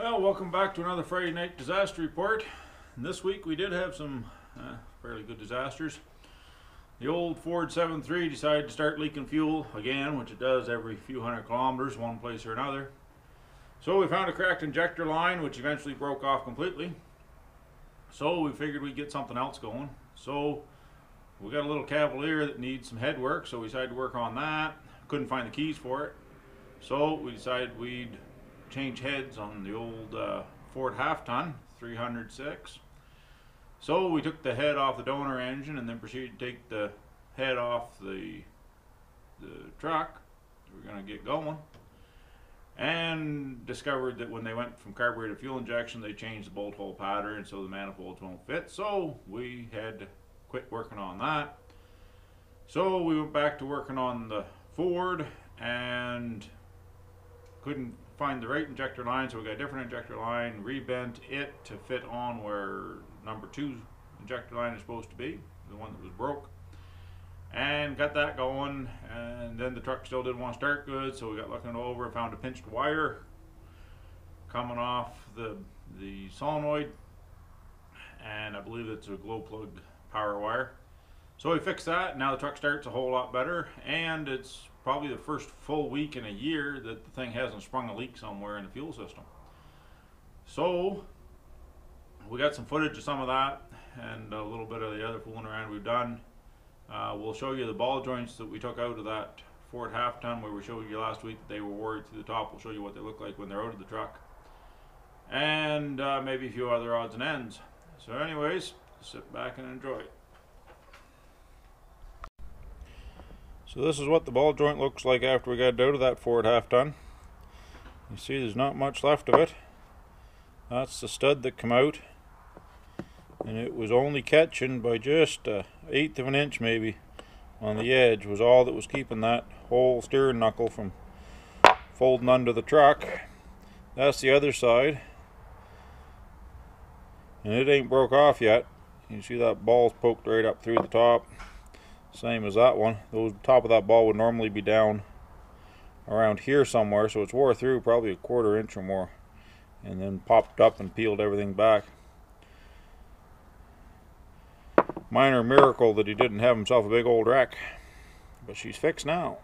Well, welcome back to another Friday night disaster report. And this week we did have some fairly good disasters. The old Ford 7.3 decided to start leaking fuel again, which it does every few hundred kilometers, one place or another. So we found a cracked injector line, which eventually broke off completely. So we figured we'd get something else going. So we got a little Cavalier that needs some head work, so we decided to work on that. Couldn't find the keys for it. So we decided we'd change heads on the old Ford half-ton 306. So we took the head off the donor engine and then proceeded to take the head off the truck. We're going to get going, and discovered that when they went from carburetor to fuel injection, they changed the bolt hole pattern so the manifolds won't fit. So we had to quit working on that. So we went back to working on the Ford and couldn't find the right injector line, so we got a different injector line, rebent it to fit on where number 2 injector line is supposed to be, the one that was broke, and got that going. And then the truck still didn't want to start good, so we got looking over and found a pinched wire coming off the solenoid, and I believe it's a glow plug power wire. So we fixed that, and now the truck starts a whole lot better, and it's probably the first full week in a year that the thing hasn't sprung a leak somewhere in the fuel system. So we got some footage of some of that and a little bit of the other fooling around we've done. We'll show you the ball joints that we took out of that Ford half-ton where we showed you last week that they were worried through the top. We'll show you what they look like when they're out of the truck, and maybe a few other odds and ends. So anyways, sit back and enjoy it. So this is what the ball joint looks like after we got it out of that Ford half-ton. You see there's not much left of it. That's the stud that come out, and it was only catching by just 1/8 of an inch maybe on the edge, was all that was keeping that whole steering knuckle from folding under the truck. That's the other side, and it ain't broke off yet. You see that ball's poked right up through the top. Same as that one. The top of that ball would normally be down around here somewhere, so it's wore through probably a 1/4 inch or more, and then popped up and peeled everything back. Minor miracle that he didn't have himself a big old wreck, but she's fixed now.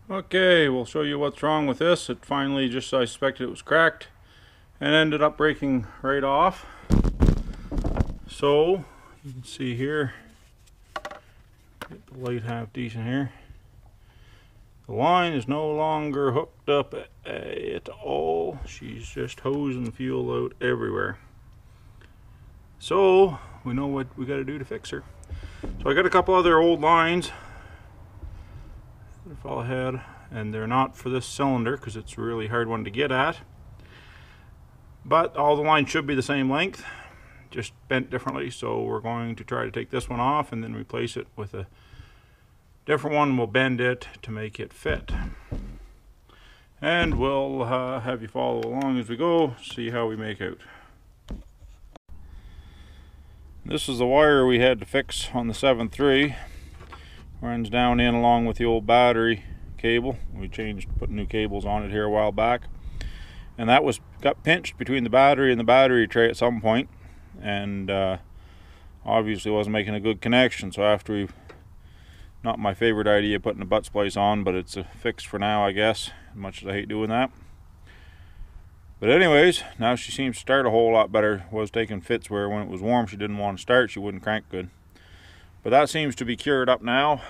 Okay, we'll show you what's wrong with this. It finally, just I suspected it was cracked and ended up breaking right off. So you can see here, get the light half decent here, the line is no longer hooked up at all. She's just hosing fuel out everywhere. So we know what we got to do to fix her. So I got a couple other old lines that the fellow had, and they're not for this cylinder because it's a really hard one to get at. But all the lines should be the same length, just bent differently. So we're going to try to take this one off and then replace it with a different one. We'll bend it to make it fit. And we'll have you follow along as we go, see how we make out. This is the wire we had to fix on the 7.3. Runs down in along with the old battery cable. We put new cables on it here a while back. And that got pinched between the battery and the battery tray at some point. And obviously wasn't making a good connection. So after not my favorite idea putting a butt splice on, but it's a fix for now, I guess, much as I hate doing that. But anyways, now she seems to start a whole lot better. Was taking fits where when it was warm she didn't want to start, she wouldn't crank good. But that seems to be cured up now.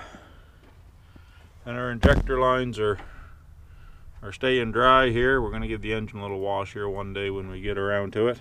And our injector lines are staying dry here. We're going to give the engine a little wash here one day when we get around to it.